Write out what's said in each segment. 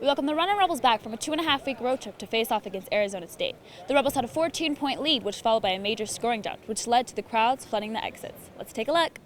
We welcome the Runnin Rebels back from a 2.5-week road trip to face off against Arizona State. The Rebels had a 14-point lead, which followed by a major scoring drought, which led to the crowds flooding the exits. Let's take a look.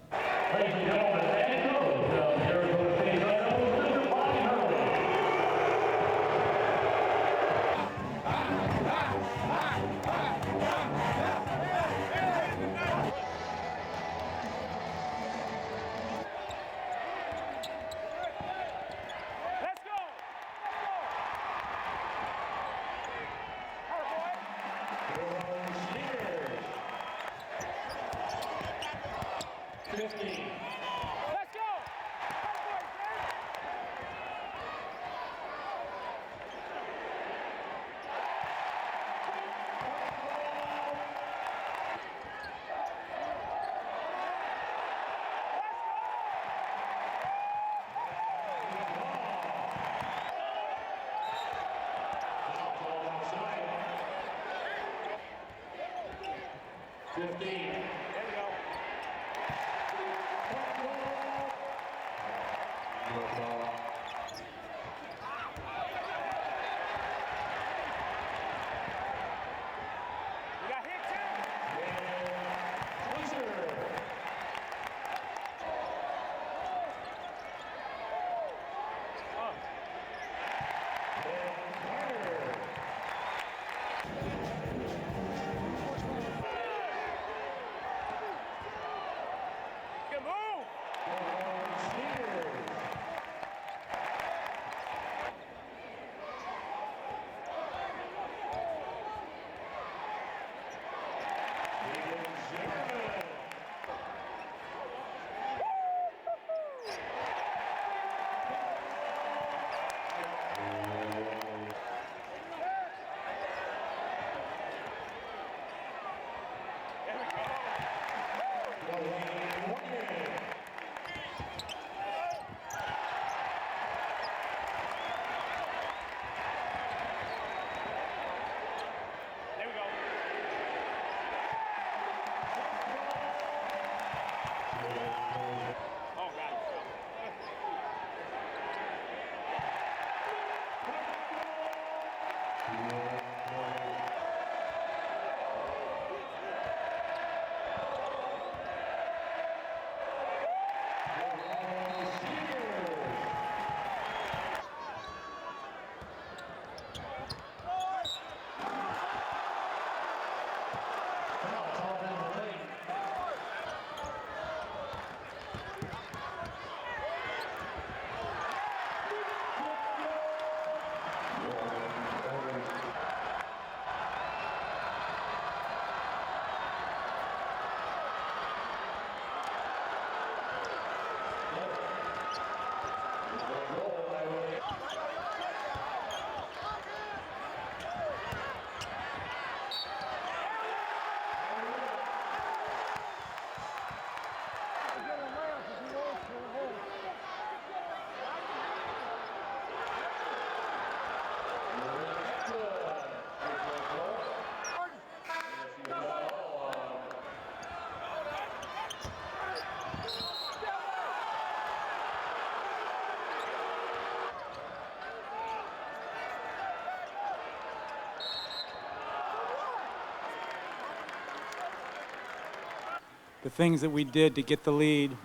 The things that we did to get the lead,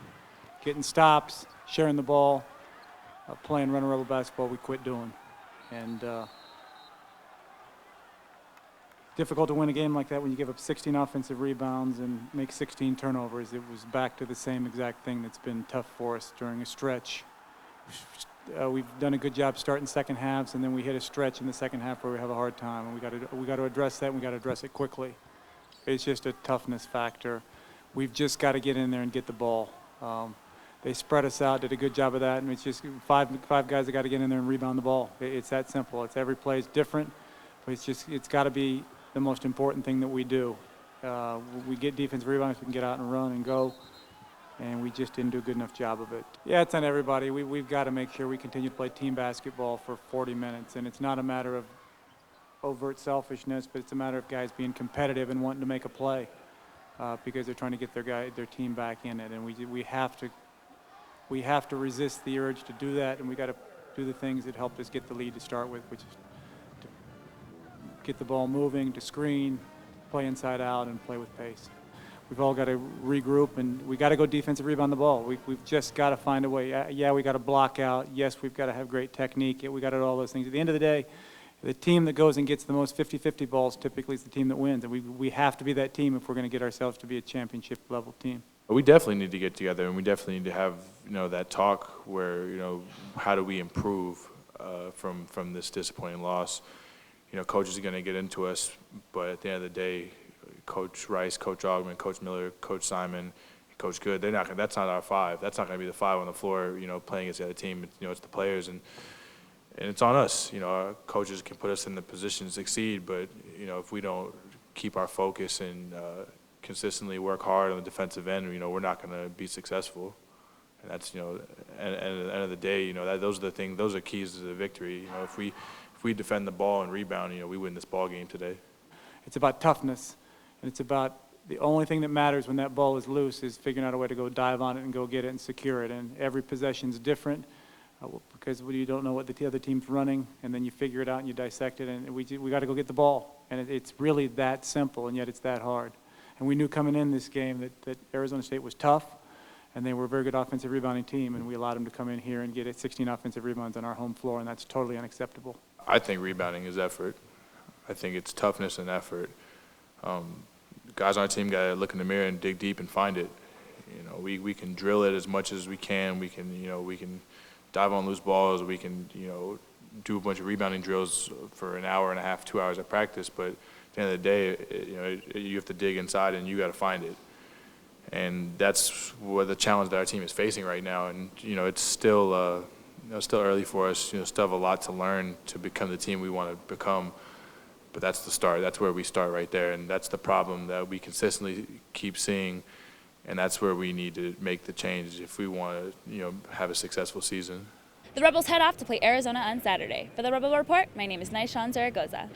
getting stops, sharing the ball, playing Runnin Rebel basketball, we quit doing. And difficult to win a game like that when you give up 16 offensive rebounds and make 16 turnovers. It was back to the same exact thing that's been tough for us during a stretch. We've done a good job starting second halves, and then we hit a stretch in the second half where we have a hard time, and we got to address that, and we got to address it quickly. It's just a toughness factor. We've just got to get in there and get the ball. They spread us out, did a good job of that, and it's just five guys that got to get in there and rebound the ball. It's that simple. It's every play is different, but it's got to be the most important thing that we do. We get defensive rebounds, we can get out and run and go, and we just didn't do a good enough job of it. Yeah, it's on everybody. We've got to make sure we continue to play team basketball for 40 minutes, and it's not a matter of overt selfishness, but it's a matter of guys being competitive and wanting to make a play. Because they're trying to get their team back in it, and we have to resist the urge to do that, and we got to do the things that helped us get the lead to start with, which is to get the ball moving, to screen, play inside out, and play with pace. We've all got to regroup, and we got to go defensive rebound the ball. We've just got to find a way. Yeah, we got to block out. Yes, we've got to have great technique. We got to do all those things. At the end of the day, the team that goes and gets the most 50-50 balls typically is the team that wins, and we have to be that team if we're going to get ourselves to be a championship level team. We definitely need to get together, and we definitely need to have that talk where how do we improve from this disappointing loss. Coaches are going to get into us, but at the end of the day, Coach Rice, Coach Augman, Coach Miller, Coach Simon, Coach Good, that's not our five. That's not going to be the five on the floor, playing against the other team. It's the players, and it's on us. Our coaches can put us in the position to succeed, but if we don't keep our focus and consistently work hard on the defensive end, we're not going to be successful. And that's and at the end of the day, those are the things. Those are keys to the victory. If we defend the ball and rebound, we win this ball game today. It's about toughness, and it's about the only thing that matters when that ball is loose is figuring out a way to go dive on it and go get it and secure it. And every possession's different because you don't know what the other team's running, and then you figure it out and you dissect it, and we got to go get the ball. And it's really that simple, and yet it's that hard. And we knew coming in this game that Arizona State was tough, and they were a very good offensive rebounding team, and we allowed them to come in here and get 16 offensive rebounds on our home floor, and that's totally unacceptable. I think rebounding is effort. I think it's toughness and effort. Guys on our team got to look in the mirror and dig deep and find it. We can drill it as much as we can. We can dive on loose balls. We can do a bunch of rebounding drills for an hour and a half, 2 hours of practice, but at the end of the day, you have to dig inside and you got to find it. And that's what the challenge that our team is facing right now. And it's still still early for us. Still have a lot to learn to become the team we want to become. But that's the start. That's where we start right there, and that's the problem that we consistently keep seeing. And that's where we need to make the change if we want to have a successful season. The Rebels head off to play Arizona on Saturday. For the Rebel Report, my name is Nyshon Zaragoza.